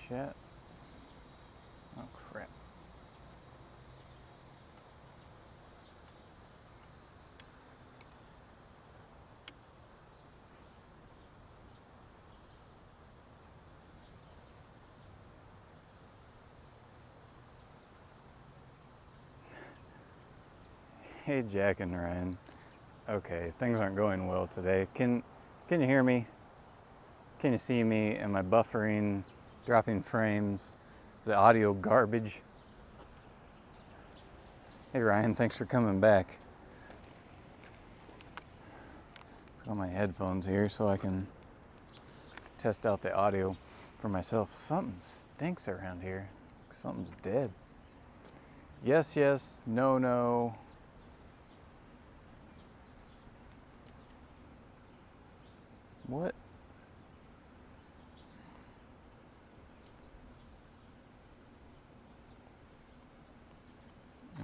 chat. Oh crap. Hey Jack and Ryan. Okay, things aren't going well today. Can you hear me? Can you see me? Am I buffering, dropping frames? Is the audio garbage? Hey Ryan, thanks for coming back. Put on my headphones here so I can test out the audio for myself. Something stinks around here. Something's dead. Yes, yes, no, no. What?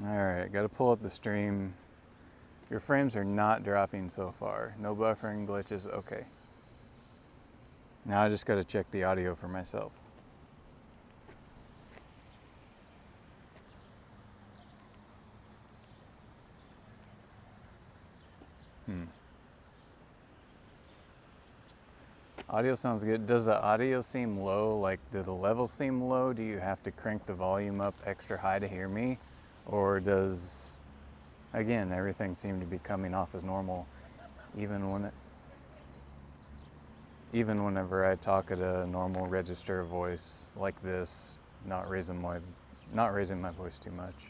Alright, gotta pull up the stream. Your frames are not dropping so far. No buffering glitches, okay. Now I just gotta check the audio for myself. Audio sounds good. Does the audio seem low? Like, do the levels seem low? Do you have to crank the volume up extra high to hear me? Or does, again, everything seem to be coming off as normal, even whenever I talk at a normal register voice like this, not raising my voice too much?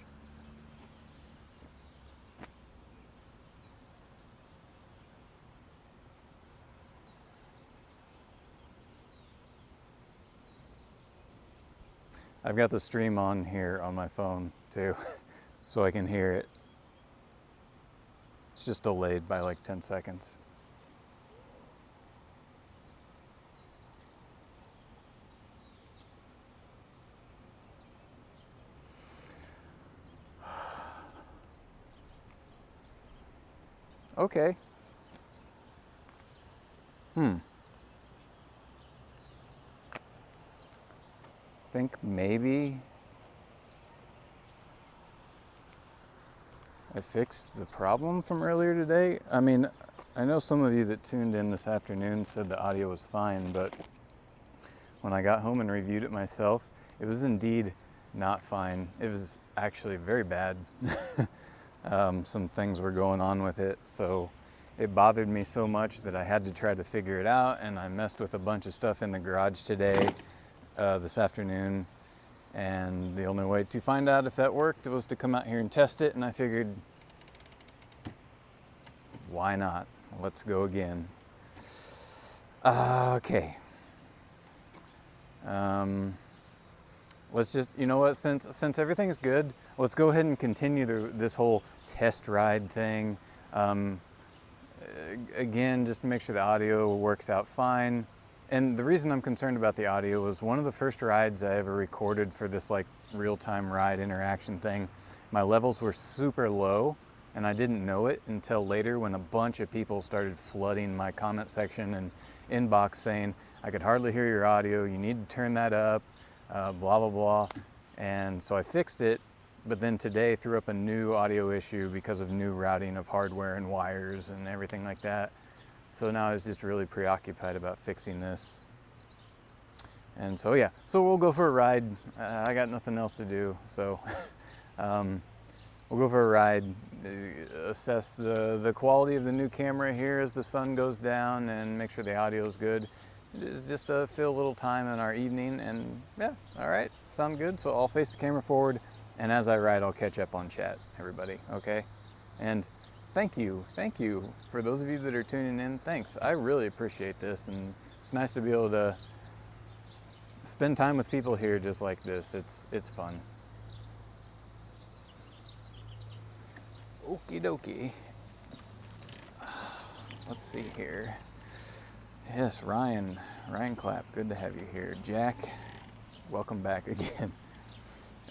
I've got the stream on here on my phone too, so I can hear it. It's just delayed by like 10 seconds. Okay. Think maybe I fixed the problem from earlier today. I mean, I know some of you that tuned in this afternoon said the audio was fine, but when I got home and reviewed it myself, it was indeed not fine. It was actually very bad. Some things were going on with it, so it bothered me so much that I had to try to figure it out, and I messed with a bunch of stuff in the garage today, this afternoon, and the only way to find out if that worked was to come out here and test it, and I figured, why not? Let's go again. Okay. Let's just, you know what, since everything's good, let's go ahead and continue this whole test ride thing. Again, just to make sure the audio works out fine. And the reason I'm concerned about the audio was one of the first rides I ever recorded for this like real-time ride interaction thing. My levels were super low, and I didn't know it until later when a bunch of people started flooding my comment section and inbox saying, I could hardly hear your audio, you need to turn that up, blah, blah, blah. And so I fixed it, but then today threw up a new audio issue because of new routing of hardware and wires and everything like that. So now I was just really preoccupied about fixing this. And so yeah, so we'll go for a ride. I got nothing else to do, so we'll go for a ride, assess the quality of the new camera here as the sun goes down, and make sure the audio is good. It's just to fill a little time in our evening, and yeah, all right, sound good. So I'll face the camera forward, and as I ride, I'll catch up on chat, everybody, okay? And thank you for those of you that are tuning in. Thanks, I really appreciate this, and it's nice to be able to spend time with people here just like this. It's fun. Okie dokie. Let's see here. Yes, Ryan Clapp, good to have you here. Jack, welcome back again.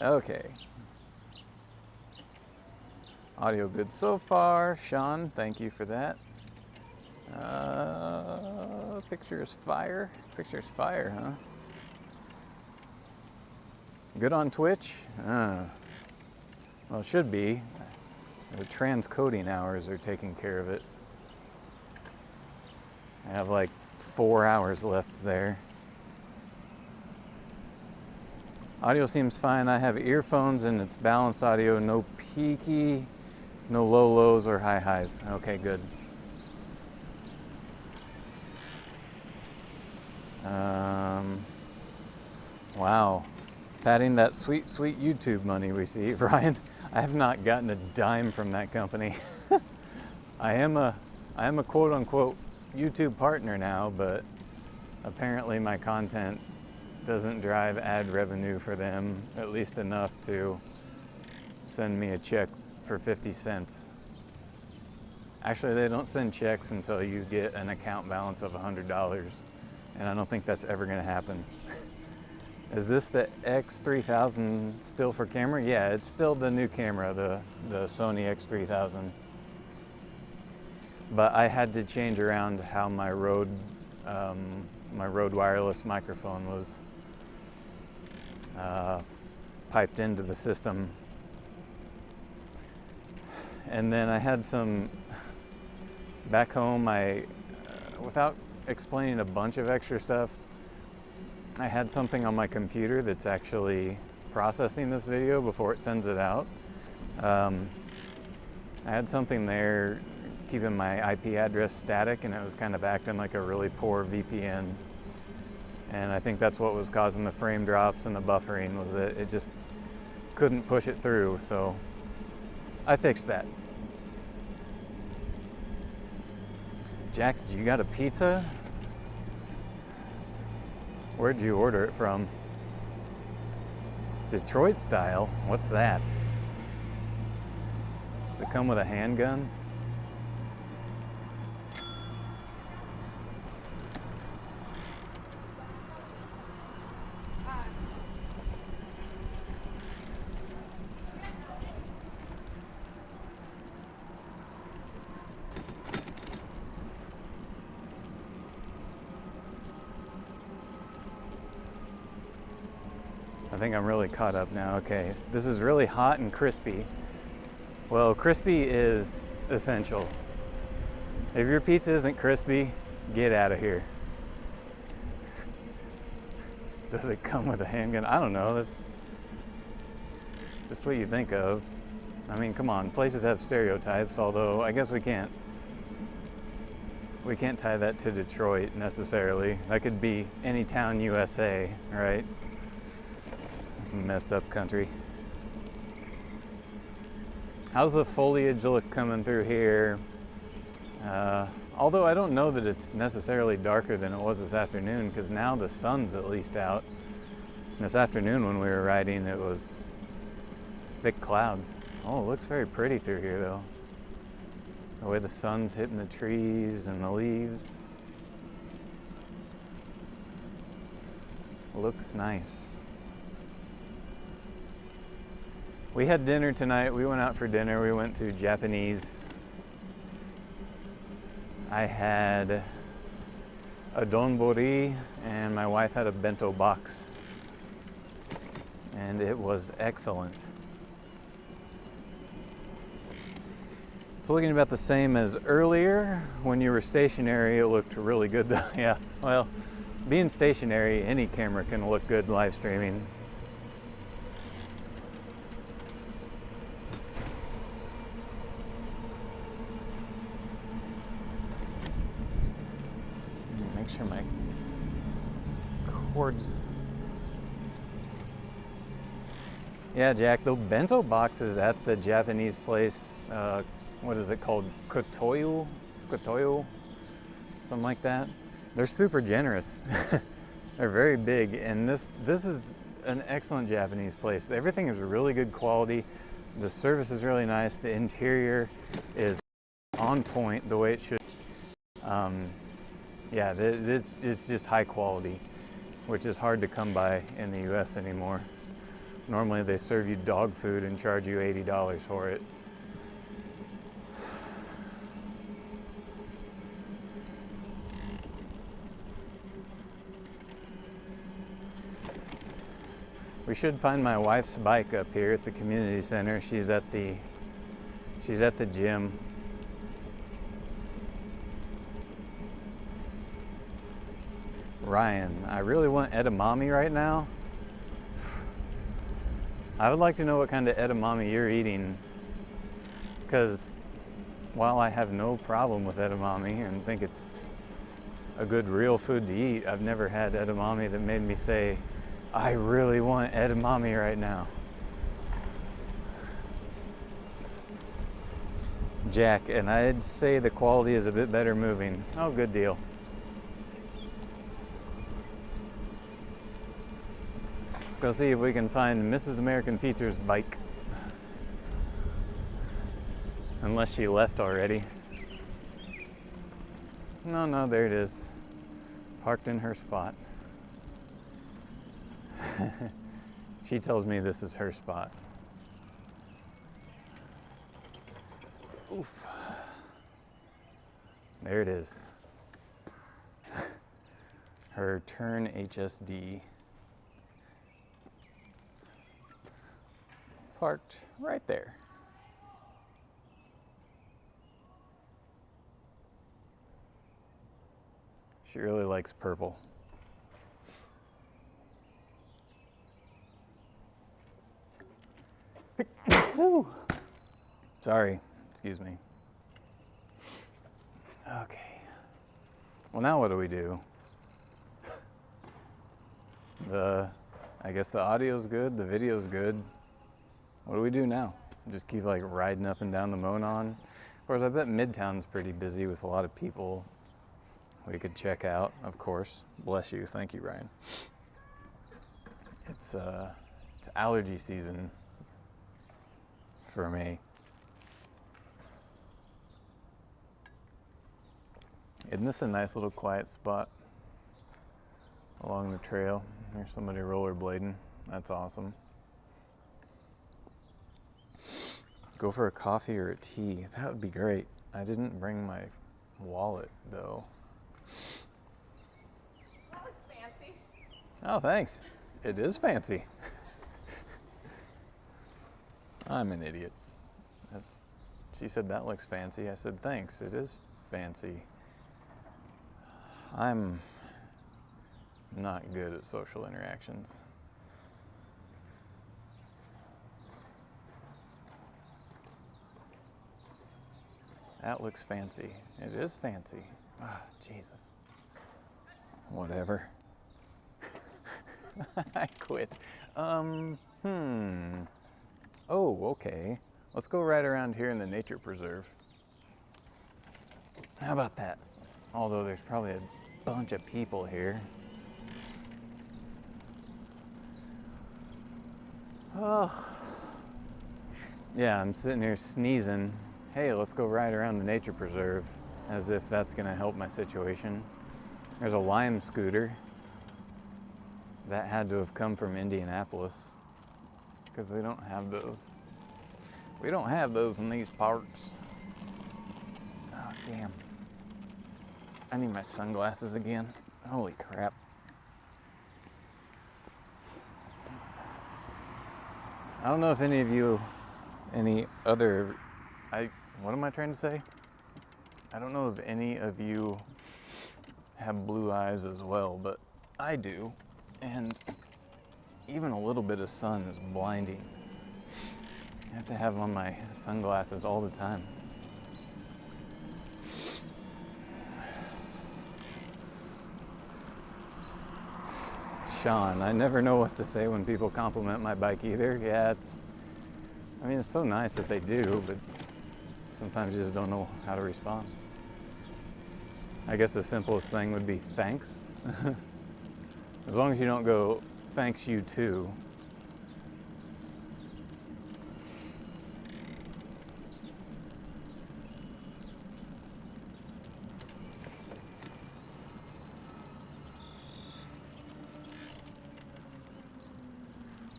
Okay. Audio good so far. Sean, thank you for that. Picture is fire. Picture is fire, huh? Good on Twitch? Well, it should be. The transcoding hours are taking care of it. I have like 4 hours left there. Audio seems fine. I have earphones and it's balanced audio, no peaky, no low lows or high highs. Okay, good. Wow. Patting that sweet, sweet YouTube money we see. Ryan, I have not gotten a dime from that company. I am a quote unquote YouTube partner now, but apparently my content doesn't drive ad revenue for them, at least enough to send me a check for 50 cents. Actually, they don't send checks until you get an account balance of $100, and I don't think that's ever gonna happen. Is this the X3000 still for camera? Yeah, it's still the new camera, the Sony X3000. But I had to change around how my Rode wireless microphone was piped into the system. And then I had some, back home, without explaining a bunch of extra stuff, I had something on my computer that's actually processing this video before it sends it out. I had something there keeping my IP address static, and it was kind of acting like a really poor VPN. And I think that's what was causing the frame drops and the buffering, was that it just couldn't push it through. So I fixed that. Jack, you got a pizza? Where'd you order it from? Detroit style? What's that? Does it come with a handgun? I think I'm really caught up now. Okay, this is really hot and crispy. Well, crispy is essential. If your pizza isn't crispy, get out of here. Does it come with a handgun? I don't know, that's just what you think of. I mean, come on, places have stereotypes, although I guess we can't tie that to Detroit necessarily. That could be any town USA, right? Messed up country. How's the foliage look coming through here? Although I don't know that it's necessarily darker than it was this afternoon, because now the sun's at least out. This afternoon when we were riding, it was thick clouds. Oh, it looks very pretty through here though. The way the sun's hitting the trees and the leaves. Looks nice. We had dinner tonight. We went out for dinner. We went to Japanese. I had a donbori and my wife had a bento box. And it was excellent. It's looking about the same as earlier. When you were stationary, it looked really good though. Yeah, well, being stationary, any camera can look good live streaming. Make sure my cords. Yeah, Jack, the bento boxes at the Japanese place, what is it called? Kotoyu? Kotoyu? Something like that. They're super generous. They're very big, and this is an excellent Japanese place. Everything is really good quality. The service is really nice. The interior is on point the way it should. Yeah, it's just high quality, which is hard to come by in the US anymore. Normally they serve you dog food and charge you $80 for it. We should find my wife's bike up here at the community center. She's at the gym. Ryan, I really want edamame right now. I would like to know what kind of edamame you're eating, because while I have no problem with edamame and think it's a good real food to eat, I've never had edamame that made me say, I really want edamame right now. Jack, and I'd say the quality is a bit better moving. Oh, good deal. Let's go see if we can find Mrs. American Feature's bike. Unless she left already. No, there it is. Parked in her spot. She tells me this is her spot. Oof. There it is. Her Turn HSD. Parked right there. She really likes purple. Sorry, excuse me. Okay. Well, now what do we do? I guess the audio's good, the video's good. What do we do now? Just keep like riding up and down the Monon? Of course, I bet Midtown's pretty busy with a lot of people we could check out, of course. Bless you, thank you, Ryan. It's allergy season for me. Isn't this a nice little quiet spot along the trail? There's somebody rollerblading. That's awesome. Go for a coffee or a tea. That would be great. I didn't bring my wallet though. That looks fancy. Oh, thanks. It is fancy. I'm an idiot. She said that looks fancy. I said thanks. It is fancy. I'm not good at social interactions. That looks fancy. It is fancy. Ah, Jesus. Whatever. I quit. Oh, okay. Let's go right around here in the nature preserve. How about that? Although there's probably a bunch of people here. Oh. Yeah, I'm sitting here sneezing. Hey, let's go ride around the nature preserve, as if that's gonna help my situation. There's a Lime scooter. That had to have come from Indianapolis, because we don't have those. We don't have those in these parts. Oh, damn. I need my sunglasses again. Holy crap. I don't know if any of you, what am I trying to say? I don't know if any of you have blue eyes as well, but I do. And even a little bit of sun is blinding. I have to have on my sunglasses all the time. Sean, I never know what to say when people compliment my bike either. Yeah, it's so nice that they do, but sometimes you just don't know how to respond. I guess the simplest thing would be thanks. As long as you don't go, thanks you too.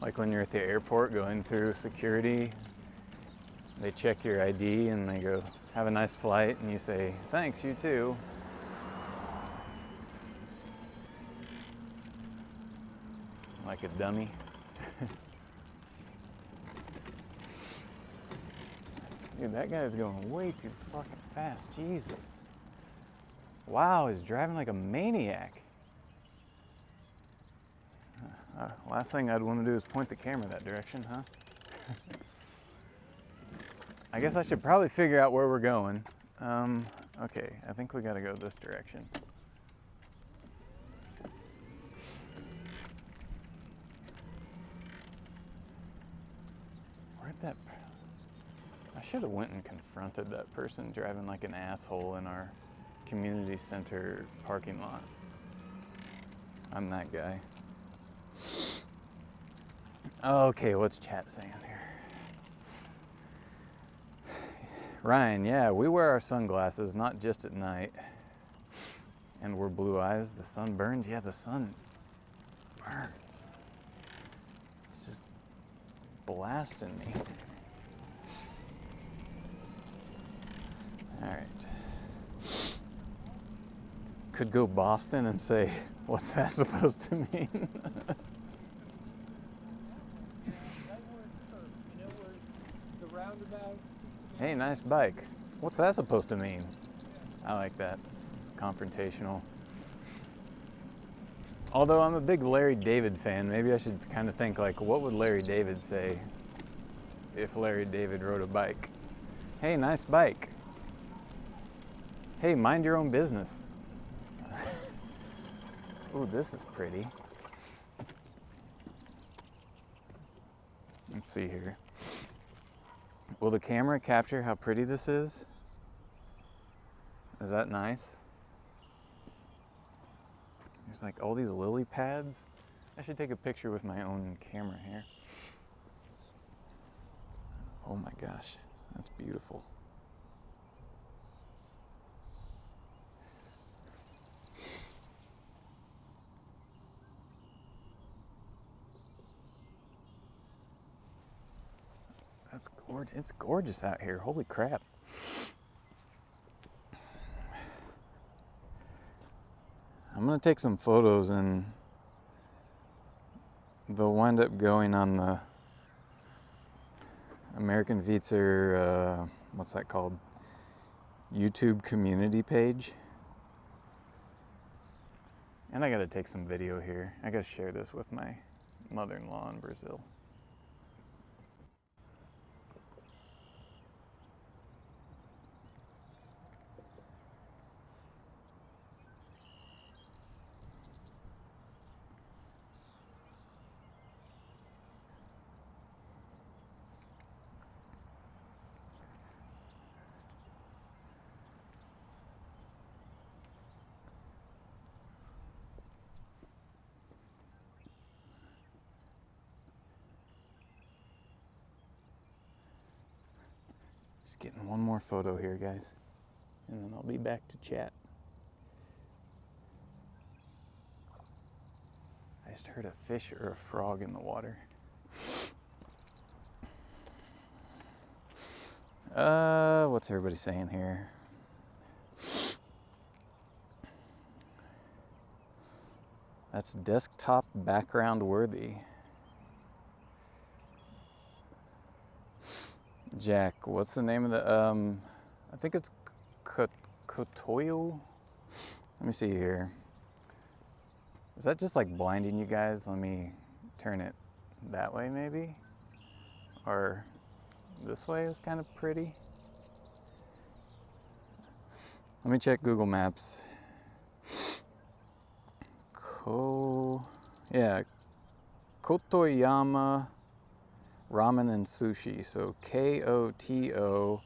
Like when you're at the airport going through security, they check your ID and they go, have a nice flight, and you say, thanks, you too. Like a dummy. Dude, that guy's going way too fucking fast. Jesus. Wow, he's driving like a maniac. Last thing I'd want to do is point the camera that direction, huh? I guess I should probably figure out where we're going. Okay, I think we gotta go this direction. Where'd that... I should have went and confronted that person driving like an asshole in our community center parking lot. I'm that guy. Okay, what's chat saying here? Ryan, yeah, we wear our sunglasses, not just at night. And we're blue eyes. The sun burns. Yeah, the sun burns. It's just blasting me. All right. Could go Boston and say, what's that supposed to mean? Hey, nice bike. What's that supposed to mean? I like that. Confrontational. Although I'm a big Larry David fan, maybe I should kind of think like, what would Larry David say if Larry David rode a bike? Hey, nice bike. Hey, mind your own business. Ooh, this is pretty. Let's see here. Will the camera capture how pretty this is? Is that nice? There's like all these lily pads. I should take a picture with my own camera here. Oh my gosh, that's beautiful. That's gorgeous. It's gorgeous out here. Holy crap. I'm gonna take some photos and they'll wind up going on the American Vietzer, what's that called? YouTube community page. And I gotta take some video here. I gotta share this with my mother-in-law in Brazil. Just getting one more photo here, guys, and then I'll be back to chat. I just heard a fish or a frog in the water. What's everybody saying here? That's desktop background worthy. Jack, what's the name of the, I think it's Kotoyo? Let me see here. Is that just like blinding you guys? Let me turn it that way maybe? Or this way is kind of pretty. Let me check Google Maps. Yeah, Kotoyama Ramen and Sushi. So Kotoyama.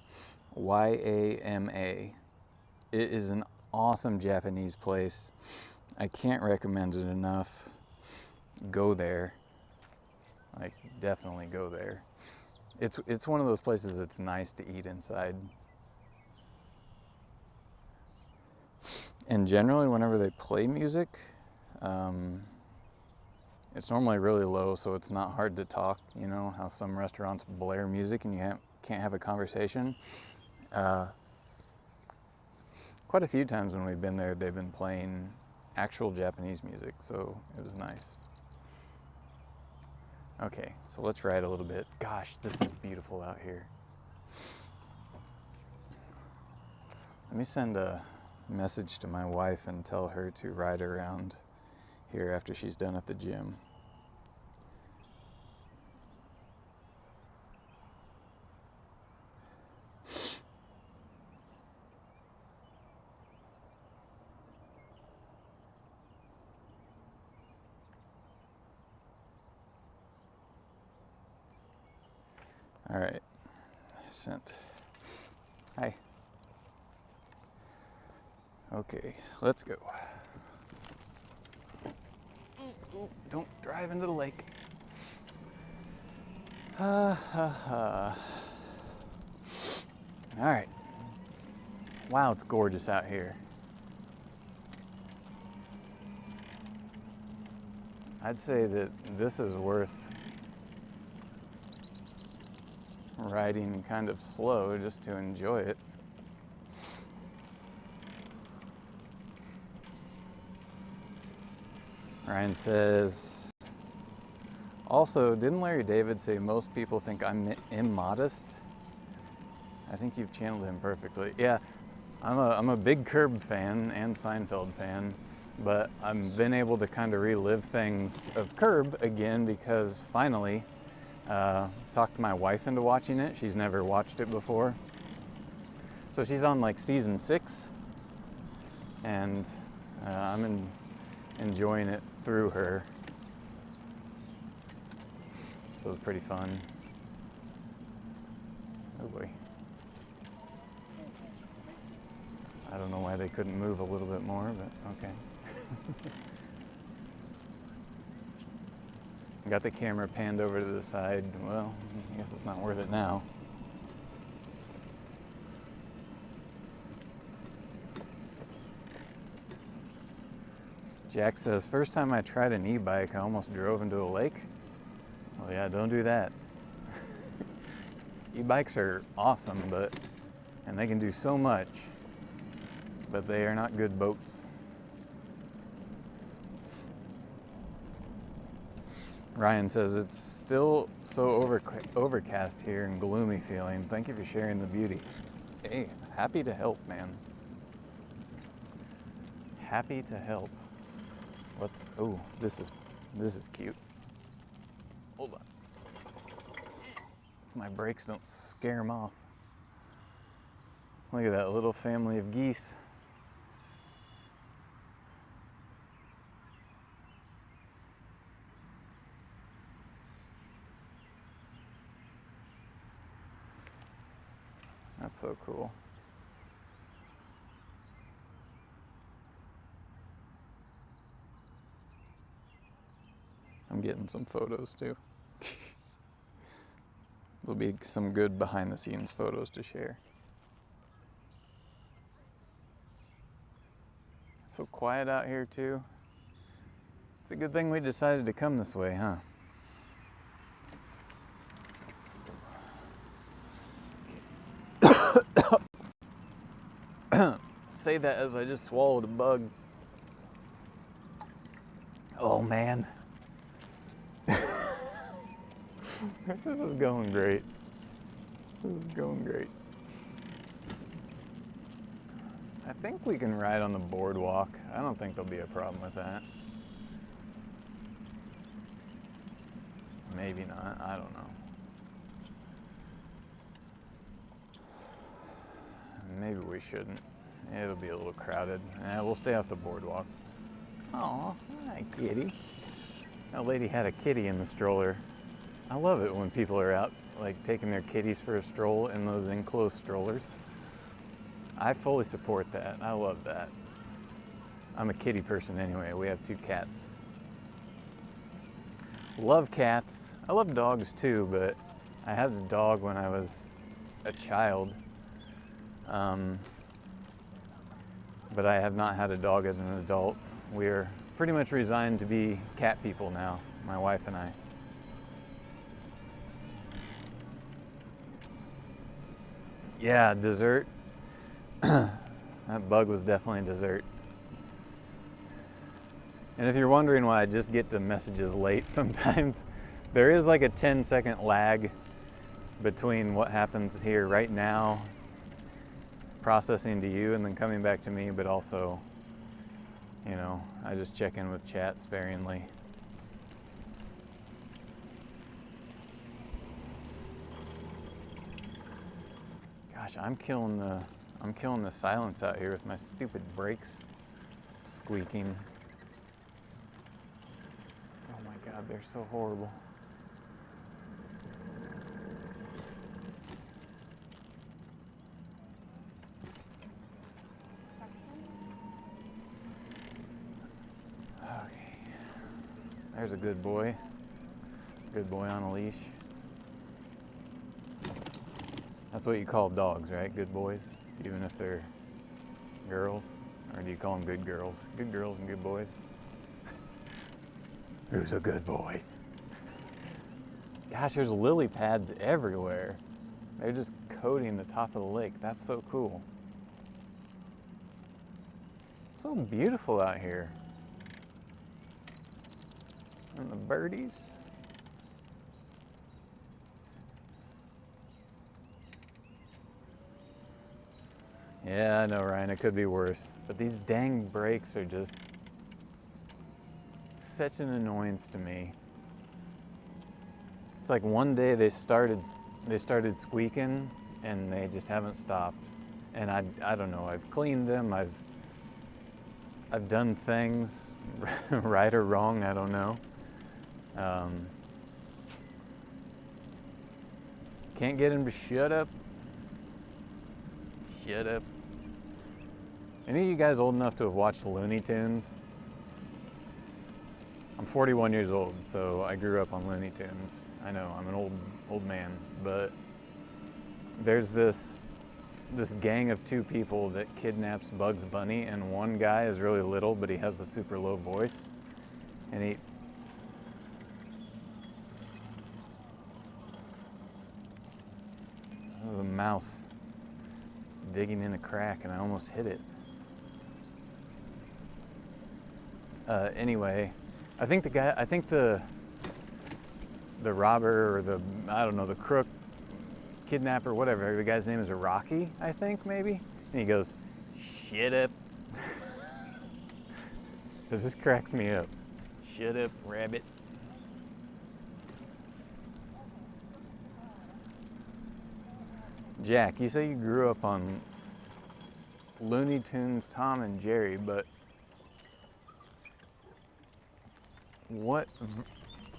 It is an awesome Japanese place. I can't recommend it enough. Go there. Like, definitely go there. It's one of those places that's nice to eat inside. And generally, whenever they play music, it's normally really low, so it's not hard to talk. You know how some restaurants blare music and you can't have a conversation. Quite a few times when we've been there, they've been playing actual Japanese music, so it was nice. Okay, so let's ride a little bit. Gosh, this is beautiful out here. Let me send a message to my wife and tell her to ride around here after she's done at the gym. All right, sent. Hi. Okay, let's go. Ooh, don't drive into the lake. Ha ha ha. All right. Wow, it's gorgeous out here. I'd say that this is worth riding kind of slow just to enjoy it. Ryan says, also, didn't Larry David say most people think I'm immodest? I think you've channeled him perfectly. Yeah, I'm a big Curb fan and Seinfeld fan, but I've been able to kind of relive things of Curb again because finally talked my wife into watching it. She's never watched it before. So she's on like season 6, and I'm enjoying it through her. So it's pretty fun. Oh boy. I don't know why they couldn't move a little bit more, but okay. Got the camera panned over to the side. Well, I guess it's not worth it now. Jack says, first time I tried an e-bike, I almost drove into a lake. Well, yeah, don't do that. E-bikes are awesome, and they can do so much, but they are not good boats. Ryan says, it's still so overcast here and gloomy feeling. Thank you for sharing the beauty. Hey, happy to help, man. Happy to help. Oh, this is cute. Hold on. My brakes don't scare them off. Look at that little family of geese. That's so cool. I'm getting some photos too. There'll be some good behind the scenes photos to share. It's so quiet out here too. It's a good thing we decided to come this way, huh? Say that as I just swallowed a bug. Oh man. This is going great. This is going great. I think we can ride on the boardwalk. I don't think there'll be a problem with that. Maybe not, I don't know. Maybe we shouldn't. It'll be a little crowded. We'll stay off the boardwalk. Aw, hi kitty. That lady had a kitty in the stroller. I love it when people are out like taking their kitties for a stroll in those enclosed strollers. I fully support that. I love that. I'm a kitty person anyway. We have 2 cats. Love cats. I love dogs too, but I had a dog when I was a child. But I have not had a dog as an adult. We're pretty much resigned to be cat people now, my wife and I. Yeah, dessert. That bug was definitely dessert. And if you're wondering why I just get to messages late sometimes, There is like a 10-second lag between what happens here right now, processing to you and then coming back to me, but also, you know, I just check in with chat sparingly. Gosh, I'm killing the silence out here with my stupid brakes squeaking. Oh my God, they're so horrible. Okay, there's a good boy. Good boy on a leash. That's what you call dogs, right? Good boys, even if they're girls? Or do you call them good girls? Good girls and good boys? Who's a good boy? Gosh, there's lily pads everywhere. They're just coating the top of the lake. That's so cool. It's so beautiful out here. And the birdies. Yeah, I know, Ryan, it could be worse. But these dang brakes are just such an annoyance to me. It's like one day they started squeaking and they just haven't stopped. And I don't know, I've cleaned them, I've done things right or wrong, I don't know. Can't get him to shut up. Shut up. Any of you guys old enough to have watched Looney Tunes? I'm 41 years old, so I grew up on Looney Tunes. I know, I'm an old man, but there's this gang of two people that kidnaps Bugs Bunny, and one guy is really little, but he has the super low voice, and he... That was a mouse digging in a crack, and I almost hit it. Anyway, I think the robber or the crook, kidnapper, whatever, the guy's name is Rocky, I think, maybe? And he goes, "Shut up." This just cracks me up. Shut up, rabbit. Jack, you say you grew up on Looney Tunes, Tom and Jerry, but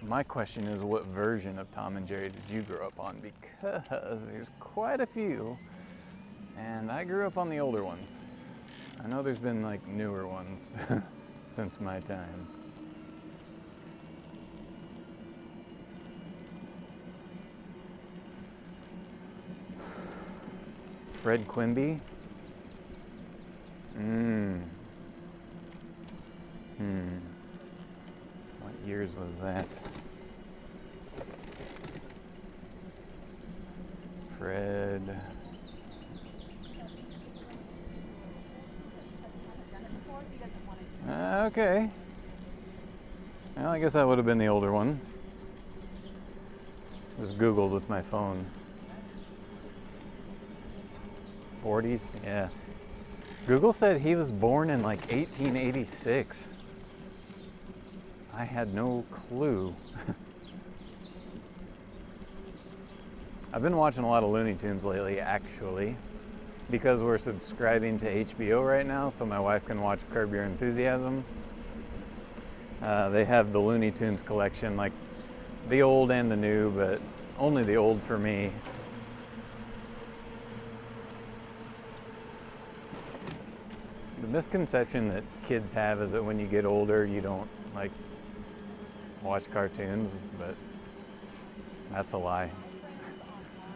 my question is, what version of Tom and Jerry did you grow up on? Because there's quite a few, and I grew up on the older ones. I know there's been like newer ones since my time. Fred Quimby? What years was that? Fred. Okay. Well, I guess that would have been the older ones. Just Googled with my phone. 40s? Yeah. Google said he was born in like 1886. I had no clue. I've been watching a lot of Looney Tunes lately, actually, because we're subscribing to HBO right now, so my wife can watch Curb Your Enthusiasm. They have the Looney Tunes collection, like the old and the new, but only the old for me. The misconception that kids have is that when you get older, you don't like watch cartoons, but that's a lie.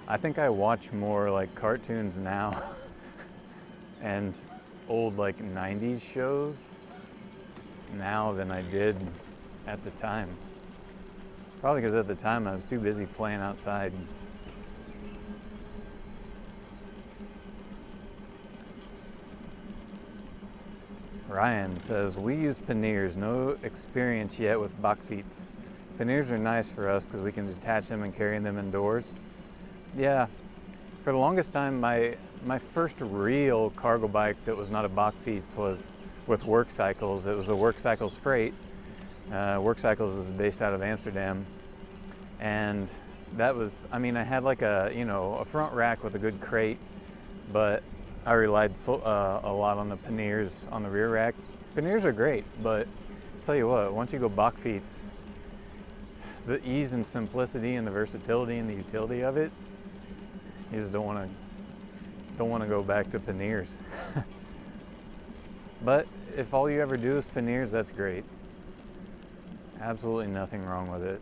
I think I watch more like cartoons now and old like 90s shows now than I did at the time. Probably because at the time I was too busy playing outside. Ryan says, we use panniers, no experience yet with bakfiets. Panniers are nice for us because we can detach them and carry them indoors. Yeah, for the longest time, my first real cargo bike that was not a Bachfiets was with Work Cycles. It was a Work Cycles Freight. Work Cycles is based out of Amsterdam, and that was, I mean, I had like a, you know, a front rack with a good crate, but I relied a lot on the panniers on the rear rack. Panniers are great, but I'll tell you what, once you go Bachfiets, the ease and simplicity and the versatility and the utility of it, you just don't want to go back to panniers. But if all you ever do is panniers, that's great. Absolutely nothing wrong with it.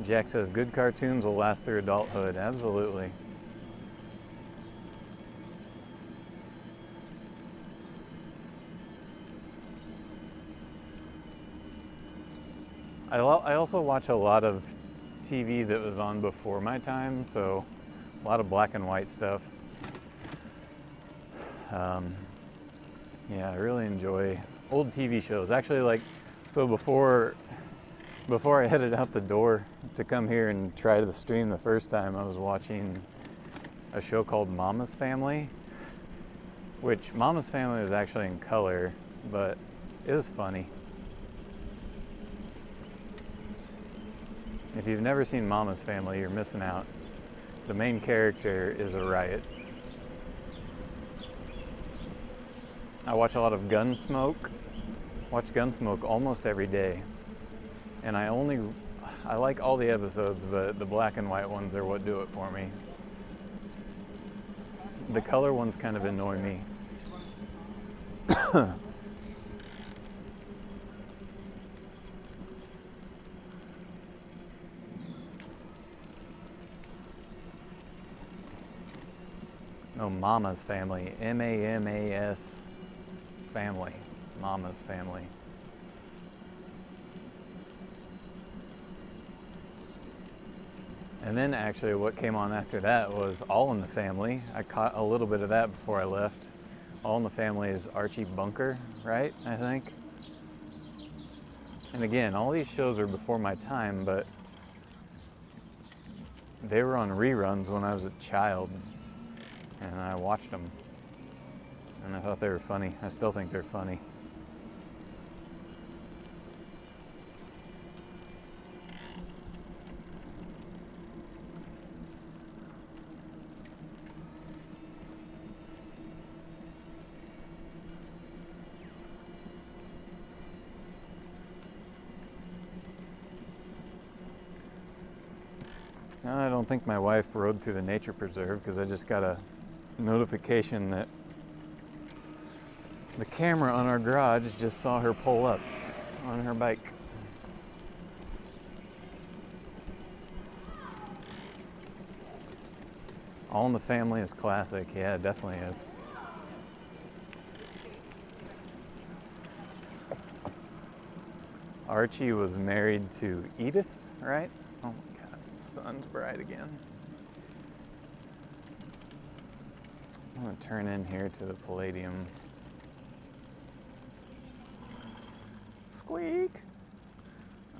Jack says good cartoons will last through adulthood. Absolutely. I also watch a lot of TV that was on before my time, so a lot of black and white stuff. Yeah, I really enjoy old TV shows. Actually, like, so before I headed out the door to come here and try to stream the first time, I was watching a show called Mama's Family, which Mama's Family was actually in color, but it was funny. If you've never seen Mama's Family, you're missing out. The main character is a riot. I watch a lot of Gunsmoke. Watch Gunsmoke almost every day. And I like all the episodes, but the black and white ones are what do it for me. The color ones kind of annoy me. No, Mama's Family. M-A-M-A-S Family. Mama's Family. And then actually what came on after that was All in the Family. I caught a little bit of that before I left. All in the Family is Archie Bunker, right? I think. And again, all these shows are before my time, but they were on reruns when I was a child. And I watched them. And I thought they were funny. I still think they're funny. No, I don't think my wife rode through the nature preserve because I just got a notification that the camera on our garage just saw her pull up on her bike. All in the Family is classic. Yeah, it definitely is. Archie was married to Edith, right? Oh my God, the sun's bright again. I'm gonna turn in here to the Palladium. Squeak!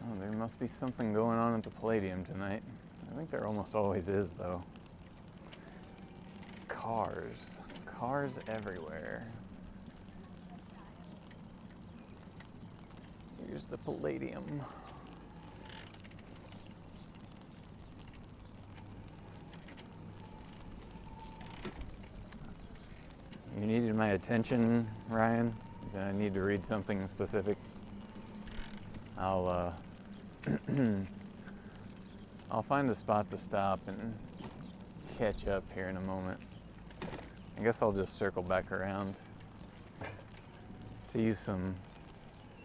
Oh, there must be something going on at the Palladium tonight. I think there almost always is, though. Cars. Cars everywhere. Here's the Palladium. You needed my attention, Ryan? I need to read something specific. I'll find a spot to stop and catch up here in a moment. I guess I'll just circle back around. To use some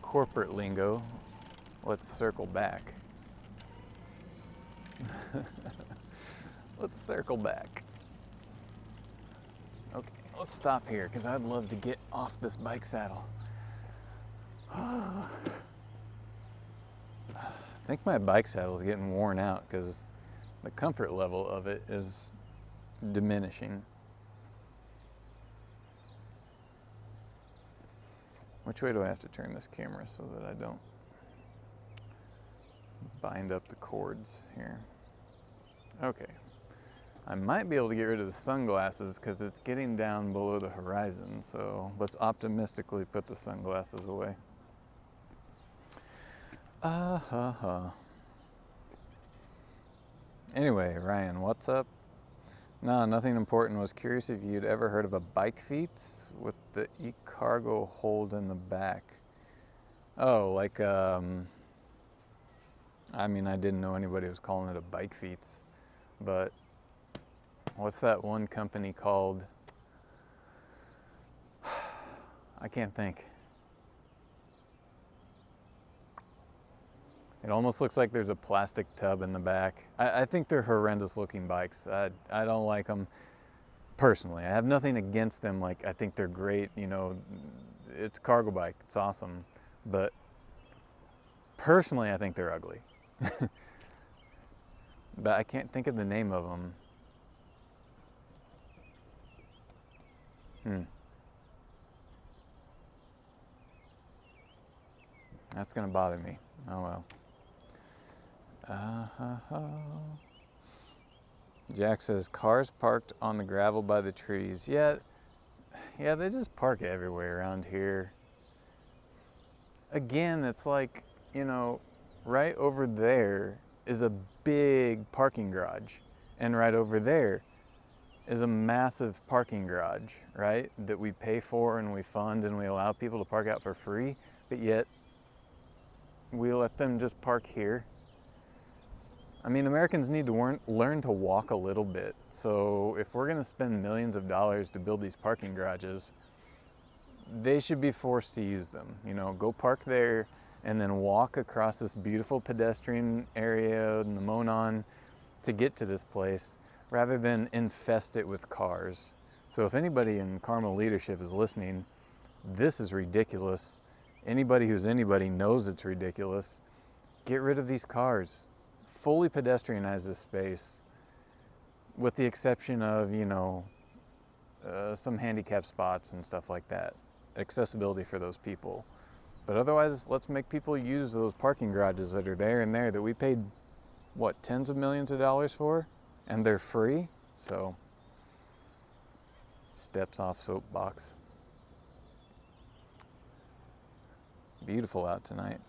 corporate lingo, let's circle back. Let's circle back. Okay, let's stop here because I'd love to get off this bike saddle. I think my bike saddle is getting worn out because the comfort level of it is diminishing. Which way do I have to turn this camera so that I don't bind up the cords here? Okay. I might be able to get rid of the sunglasses because it's getting down below the horizon, so let's optimistically put the sunglasses away. Anyway, Ryan, what's up? No, nothing important. Was curious if you'd ever heard of a bike feet with the e-cargo hold in the back. Oh, like, I mean, I didn't know anybody was calling it a bike feet, but what's that one company called? I can't think. It almost looks like there's a plastic tub in the back. I think they're horrendous looking bikes. I don't like them personally. I have nothing against them. Like, I think they're great. You know, it's a cargo bike. It's awesome. But personally, I think they're ugly. But I can't think of the name of them. That's gonna bother me. Oh well. Jack says, cars parked on the gravel by the trees. Yeah, they just park everywhere around here. Again, it's like, you know, right over there is a big parking garage. And right over there is a massive parking garage, right? That we pay for and we fund and we allow people to park out for free. But yet, we let them just park here. I mean, Americans need to learn to walk a little bit. So if we're gonna spend millions of dollars to build these parking garages, they should be forced to use them. You know, go park there and then walk across this beautiful pedestrian area in the Monon to get to this place, rather than infest it with cars. So if anybody in Carmel leadership is listening, this is ridiculous. Anybody who's anybody knows it's ridiculous. Get rid of these cars. Fully pedestrianize this space, with the exception of, you know, some handicap spots and stuff like that. Accessibility for those people. But otherwise, let's make people use those parking garages that are there and there that we paid, what, tens of millions of dollars for? And they're free? So, steps off soapbox. Beautiful out tonight.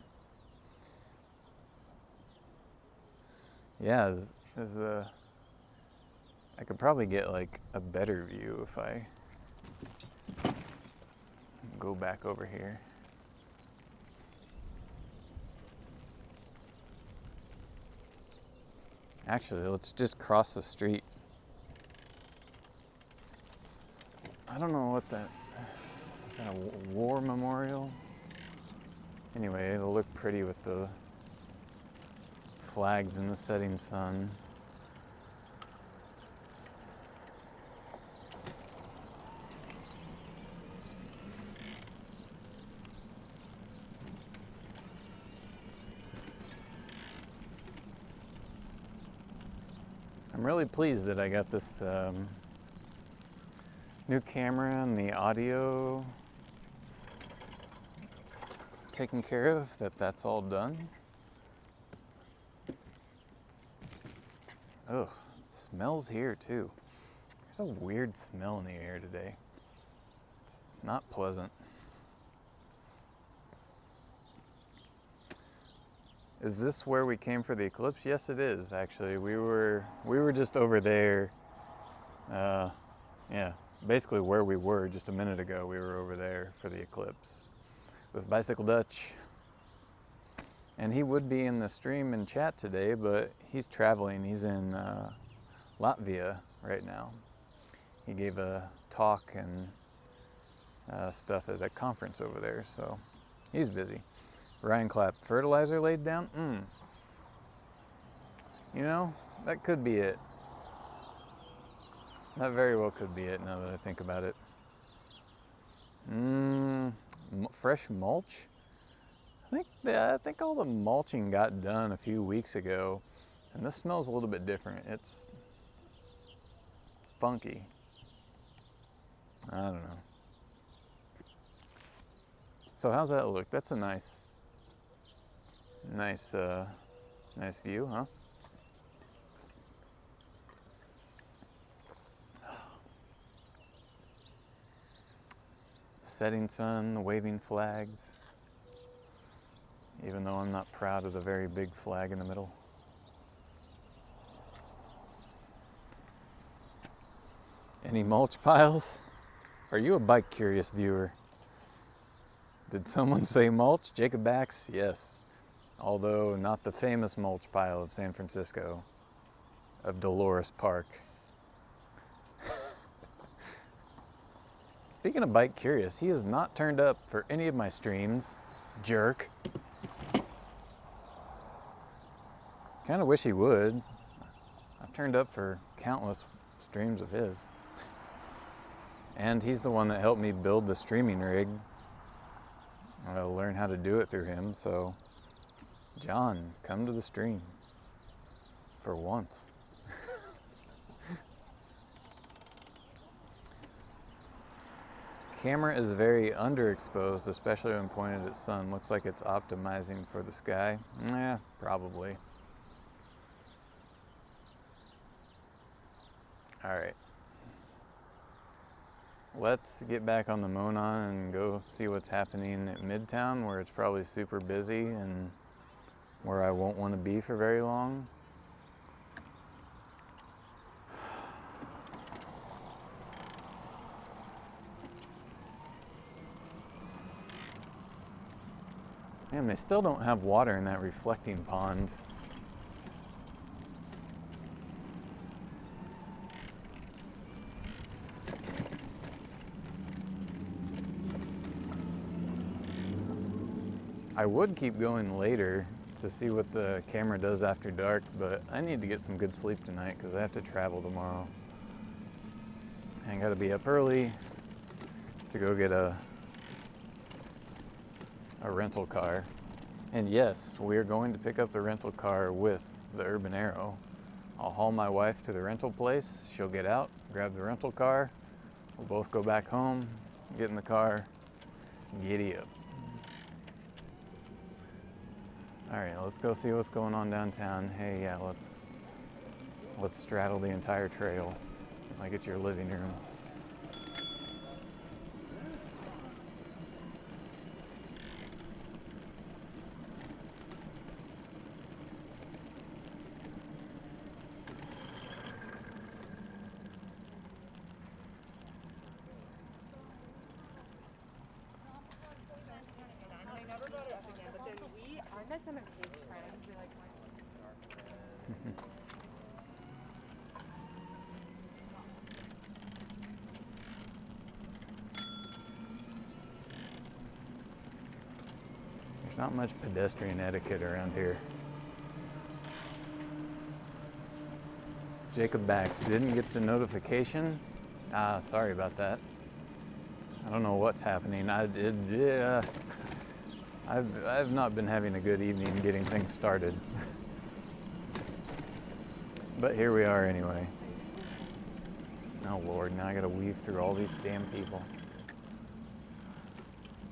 Yeah, I could probably get like a better view if I go back over here. Actually, let's just cross the street. I don't know what that is. That a war memorial? Anyway, it'll look pretty with the flags in the setting sun. I'm really pleased that I got this new camera and the audio taken care of, that's all done. Ugh, it smells here too. There's a weird smell in the air today. It's not pleasant. Is this where we came for the eclipse? Yes, it is actually. We were just over there. Yeah, basically where we were just a minute ago. We were over there for the eclipse with Bicycle Dutch. And he would be in the stream and chat today, but he's traveling. He's in Latvia right now. He gave a talk and stuff at a conference over there, so he's busy. Ryan Clapp, fertilizer laid down? You know, that could be it. That very well could be it now that I think about it. Fresh mulch? I think all the mulching got done a few weeks ago, and this smells a little bit different. funky. I don't know. So how's that look? That's a nice view, huh? Setting sun, the waving flags. Even though I'm not proud of the very big flag in the middle. Any mulch piles? Are you a bike curious viewer? Did someone say mulch? Jacob Bax? Yes. Although not the famous mulch pile of San Francisco, of Dolores Park. Speaking of bike curious, he has not turned up for any of my streams. Jerk. Kind of wish he would. I've turned up for countless streams of his. And he's the one that helped me build the streaming rig. I'll learn how to do it through him, so John, come to the stream. For once. Camera is very underexposed, especially when pointed at sun. Looks like it's optimizing for the sky. Yeah, probably. All right. Let's get back on the Monon and go see what's happening at Midtown, where it's probably super busy and where I won't want to be for very long. Man, they still don't have water in that reflecting pond. I would keep going later to see what the camera does after dark, but I need to get some good sleep tonight because I have to travel tomorrow. I gotta be up early to go get a rental car. And yes, we're going to pick up the rental car with the Urban Arrow. I'll haul my wife to the rental place, she'll get out, grab the rental car, we'll both go back home, get in the car, giddy up. All right, let's go see what's going on downtown. Hey, yeah, let's straddle the entire trail like it's your living room. Some of his friends were like, There's not much pedestrian etiquette around here. Jacob Bax didn't get the notification. Sorry about that. I don't know what's happening. I've not been having a good evening getting things started. But here we are anyway. Oh Lord, now I gotta weave through all these damn people.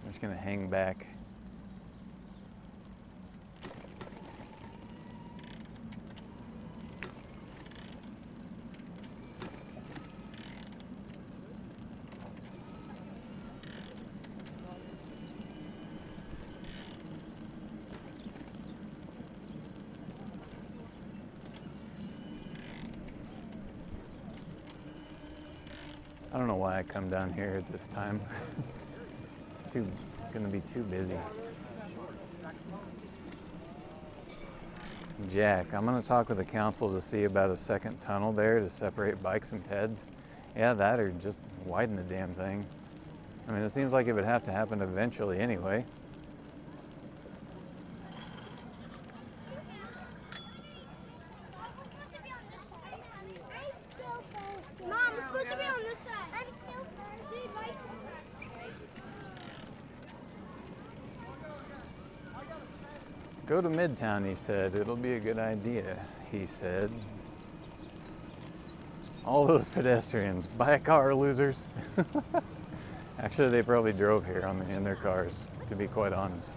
I'm just gonna hang back. I don't know why I come down here at this time. It's gonna be too busy. Jack, I'm gonna talk with the council to see about a second tunnel there to separate bikes and peds. Yeah, that or just widen the damn thing. I mean, it seems like it would have to happen eventually anyway. Go to Midtown, he said. It'll be a good idea, he said. All those pedestrians. Buy a car, losers. Actually, they probably drove here in their cars, to be quite honest.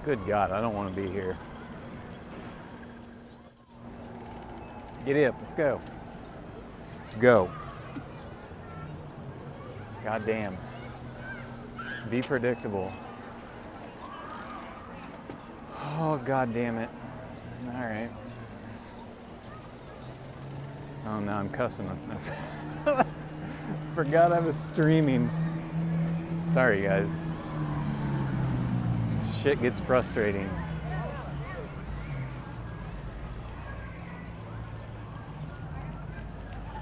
Good God, I don't want to be here. Giddy up, let's go. Go. God damn. Be predictable. Oh, God damn it. All right. Oh, now I'm cussing. Forgot I was streaming. Sorry, guys. Shit gets frustrating.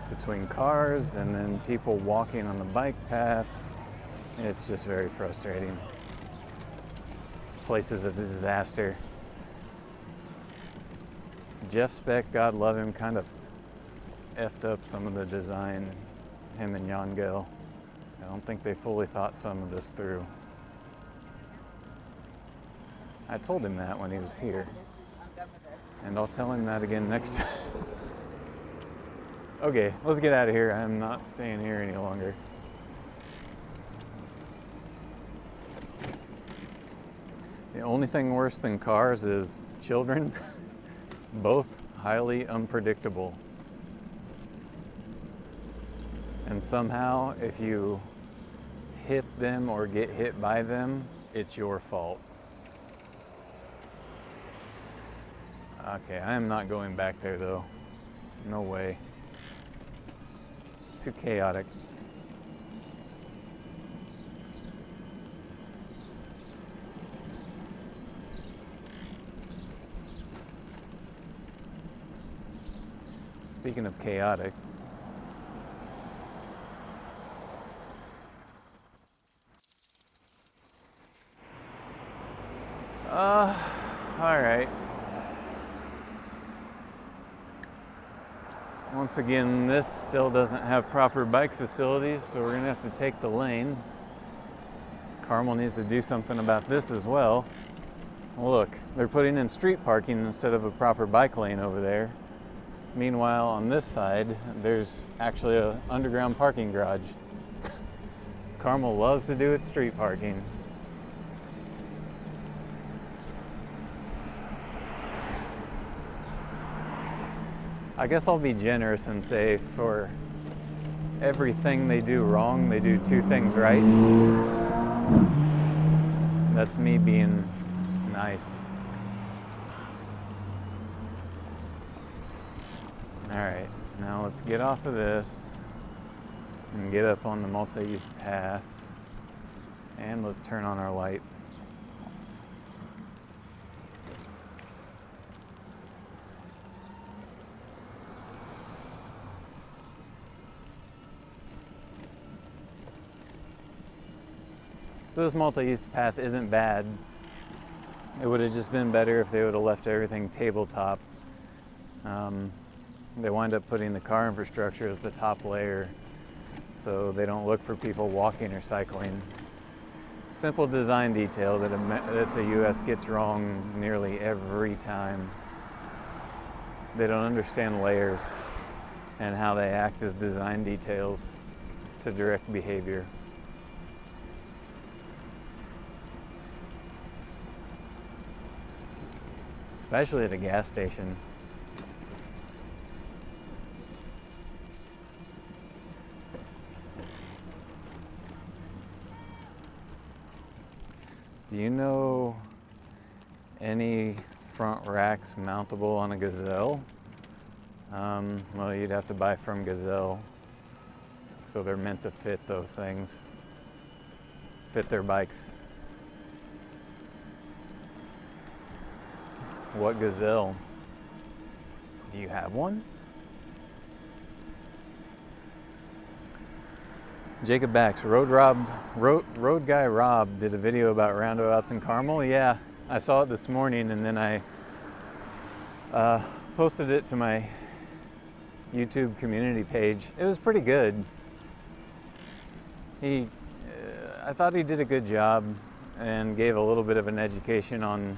Between cars and then people walking on the bike path, it's just very frustrating. This place is a disaster. Jeff Speck, God love him, kind of effed up some of the design, him and Jan Gehl. I don't think they fully thought some of this through. I told him that when he was here. And I'll tell him that again next time. Okay, let's get out of here. I'm not staying here any longer. The only thing worse than cars is children. Both highly unpredictable. And somehow, if you hit them or get hit by them, it's your fault. Okay, I am not going back there though. No way. Too chaotic. Speaking of chaotic, all right. Once again, this still doesn't have proper bike facilities, so we're gonna have to take the lane. Carmel needs to do something about this as well. Look, they're putting in street parking instead of a proper bike lane over there. Meanwhile, on this side, there's actually an underground parking garage. Carmel loves to do its street parking. I guess I'll be generous and say for everything they do wrong, they do two things right. That's me being nice. All right, now let's get off of this and get up on the multi-use path, and let's turn on our light. So this multi-use path isn't bad. It would have just been better if they would have left everything tabletop. They wind up putting the car infrastructure as the top layer so they don't look for people walking or cycling. Simple design detail that the US gets wrong nearly every time. They don't understand layers and how they act as design details to direct behavior. Especially at a gas station. Do you know any front racks mountable on a Gazelle? Well, you'd have to buy from Gazelle. So they're meant to fit those things, fit their bikes. What Gazelle? Do you have one? Jacob Bax, Road Guy Rob did a video about roundabouts in Carmel. Yeah, I saw it this morning, and then I posted it to my YouTube community page. It was pretty good. I I thought he did a good job and gave a little bit of an education on,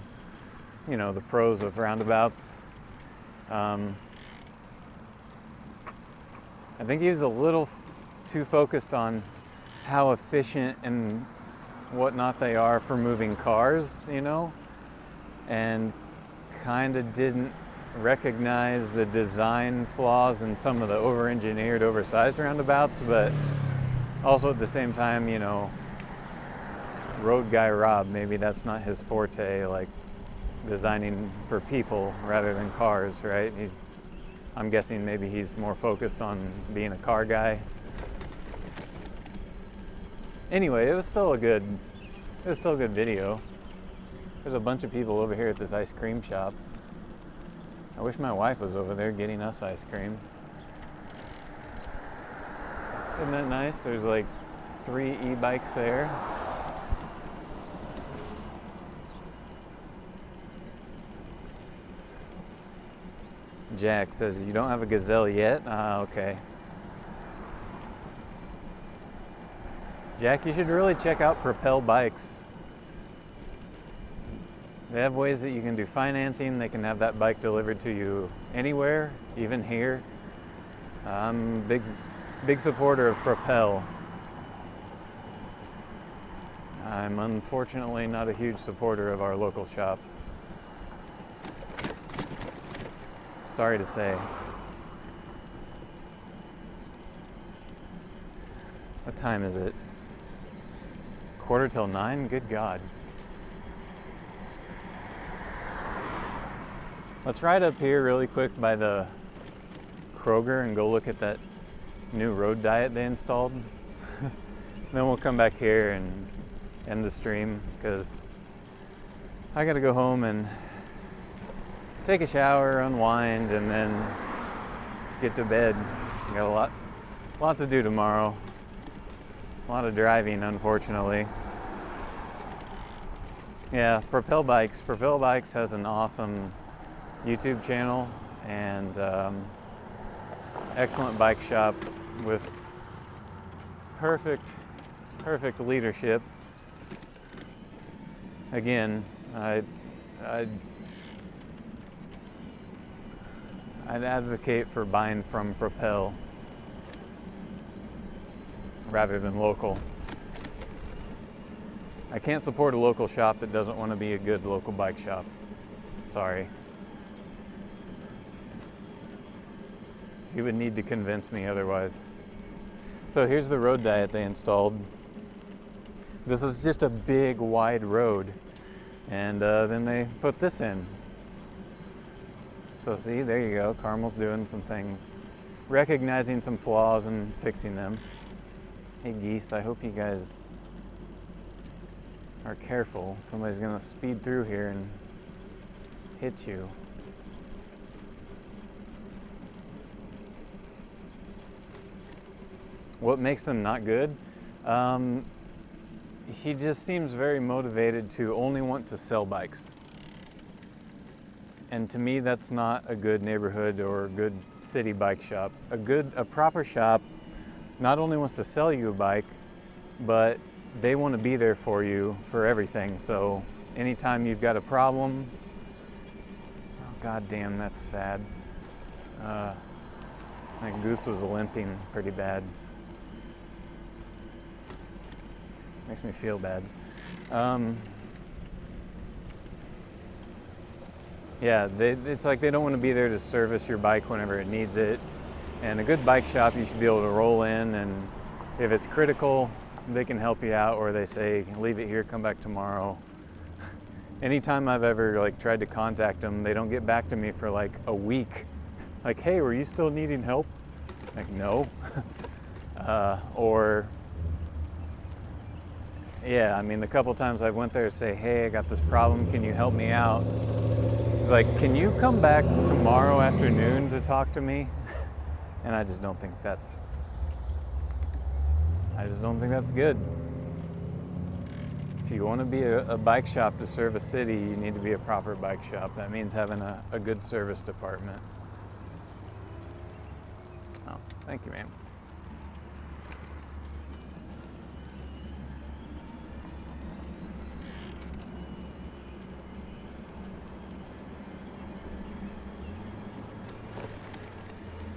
you know, the pros of roundabouts. I think he was a little too focused on how efficient and whatnot they are for moving cars, you know, and kind of didn't recognize the design flaws in some of the over-engineered, oversized roundabouts, but also at the same time, you know, road guy Rob, maybe that's not his forte, like designing for people rather than cars, right? I'm guessing maybe he's more focused on being a car guy. Anyway, it was still a good video. There's a bunch of people over here at this ice cream shop. I wish my wife was over there getting us ice cream. Isn't that nice? There's like 3 e-bikes there. Jack says, you don't have a Gazelle yet? Ah, okay. Jack, you should really check out Propel Bikes. They have ways that you can do financing. They can have that bike delivered to you anywhere, even here. I'm a big supporter of Propel. I'm unfortunately not a huge supporter of our local shop. Sorry to say. What time is it? 9:15? Good God. Let's ride up here really quick by the Kroger and go look at that new road diet they installed. Then we'll come back here and end the stream because I gotta go home and take a shower, unwind, and then get to bed. I got a lot to do tomorrow. A lot of driving, unfortunately. Yeah, Propel Bikes. Propel Bikes has an awesome YouTube channel and excellent bike shop with perfect leadership. Again, I'd advocate for buying from Propel rather than local. I can't support a local shop that doesn't want to be a good local bike shop. Sorry. You would need to convince me otherwise. So here's the road diet they installed. This is just a big wide road, and then they put this in. So see, there you go. Carmel's doing some things, recognizing some flaws and fixing them. Hey geese, I hope you guys are careful. Somebody's gonna speed through here and hit you. What makes them not good? He just seems very motivated to only want to sell bikes. And to me, that's not a good neighborhood or a good city bike shop. A proper shop not only wants to sell you a bike, but they want to be there for you for everything. So anytime you've got a problem, oh god damn, that's sad. My goose was limping pretty bad. Makes me feel bad. Yeah, it's like they don't want to be there to service your bike whenever it needs it. And a good bike shop, you should be able to roll in, and if it's critical, they can help you out, or they say, leave it here, come back tomorrow. Anytime I've ever like tried to contact them, they don't get back to me for like a week. Like, hey, were you still needing help? Like, no. Or, yeah, I mean, the couple times I went there to say, hey, I got this problem, can you help me out? It's like, can you come back tomorrow afternoon to talk to me? And I just don't think that's good. If you want to be a bike shop to serve a city, you need to be a proper bike shop. That means having a good service department. Oh, thank you, ma'am.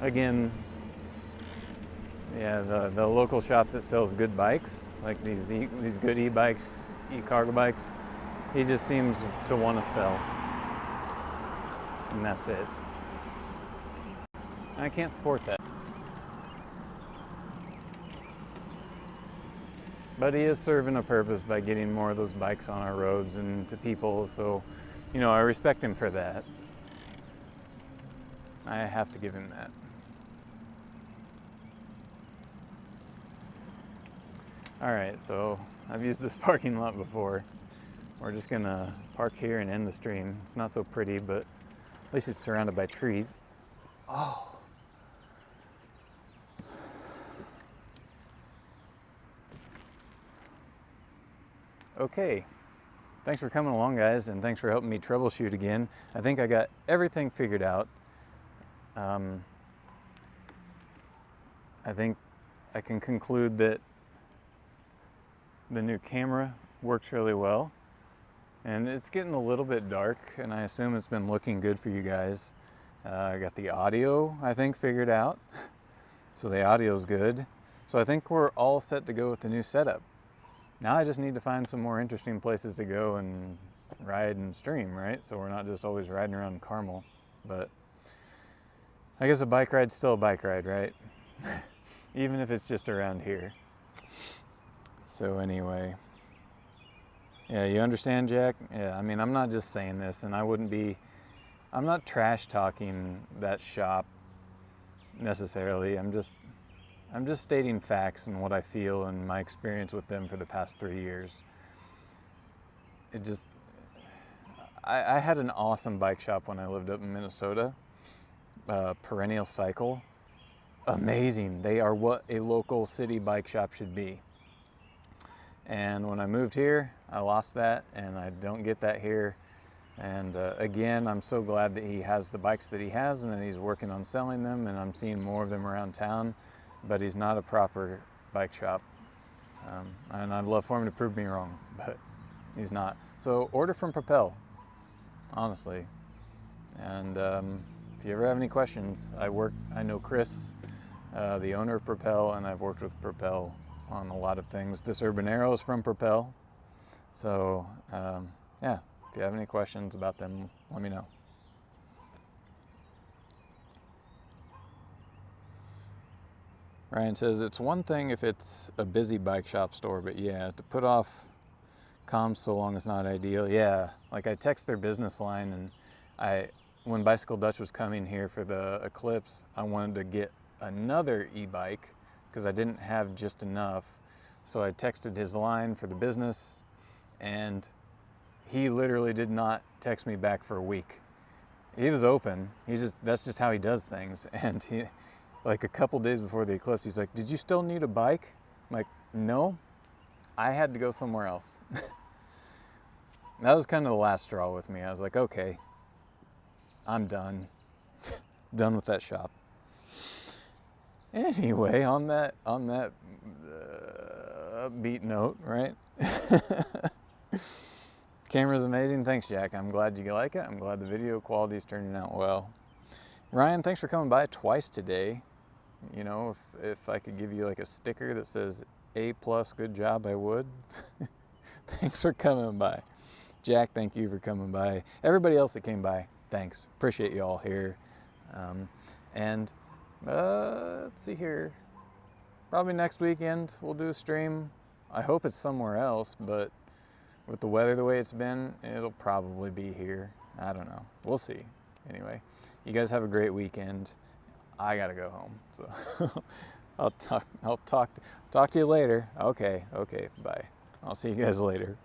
again, yeah, the local shop that sells good bikes, like these good e-bikes, e-cargo bikes, he just seems to want to sell, and that's it. I can't support that. But he is serving a purpose by getting more of those bikes on our roads and to people, so, you know, I respect him for that. I have to give him that. All right, so I've used this parking lot before. We're just gonna park here and end the stream. It's not so pretty, but at least it's surrounded by trees. Oh. Okay, thanks for coming along, guys, and thanks for helping me troubleshoot again. I think I got everything figured out. I think I can conclude that the new camera works really well, and it's getting a little bit dark, and I assume it's been looking good for you guys. I got the audio, I think, figured out, so the audio's good. So I think we're all set to go with the new setup. Now I just need to find some more interesting places to go and ride and stream, right? So we're not just always riding around Carmel, but I guess a bike ride's still a bike ride, right? Even if it's just around here. So anyway, yeah, you understand, Jack? Yeah, I mean, I'm not just saying this, and I'm not trash talking that shop necessarily. I'm just stating facts and what I feel and my experience with them for the past 3 years. I had an awesome bike shop when I lived up in Minnesota. Perennial Cycle. Amazing. They are what a local city bike shop should be. And when I moved here, I lost that, and I don't get that here. And again, I'm so glad that he has the bikes that he has and that he's working on selling them, and I'm seeing more of them around town. But he's not a proper bike shop. And I'd love for him to prove me wrong, but he's not. So order from Propel, honestly. And if you ever have any questions, I know Chris, the owner of Propel, and I've worked with Propel on a lot of things. This Urban Arrow is from Propel. So yeah, if you have any questions about them, let me know. Ryan says, it's one thing if it's a busy bike shop store, but yeah, to put off comms so long is not ideal. Yeah, like I text their business line, and when Bicycle Dutch was coming here for the Eclipse, I wanted to get another e-bike because I didn't have just enough. So I texted his line for the business, and he literally did not text me back for a week. He was open. That's just how he does things. And he, like a couple days before the Eclipse, he's like, did you still need a bike? I'm like, no, I had to go somewhere else. That was kind of the last straw with me. I was like, okay, I'm done. Done with that shop. Anyway, on that upbeat note, right? Camera's amazing. Thanks, Jack. I'm glad you like it. I'm glad the video quality is turning out well. Ryan, thanks for coming by twice today. You know, if I could give you like a sticker that says A+, good job, I would. Thanks for coming by. Jack, thank you for coming by. Everybody else that came by, thanks. Appreciate you all here. Let's see here. Probably next weekend we'll do a stream. I hope it's somewhere else, but with the weather the way it's been, it'll probably be here. I don't know. We'll see. Anyway, you guys have a great weekend. I gotta go home, so I'll talk to you later. Okay, bye. I'll see you guys later.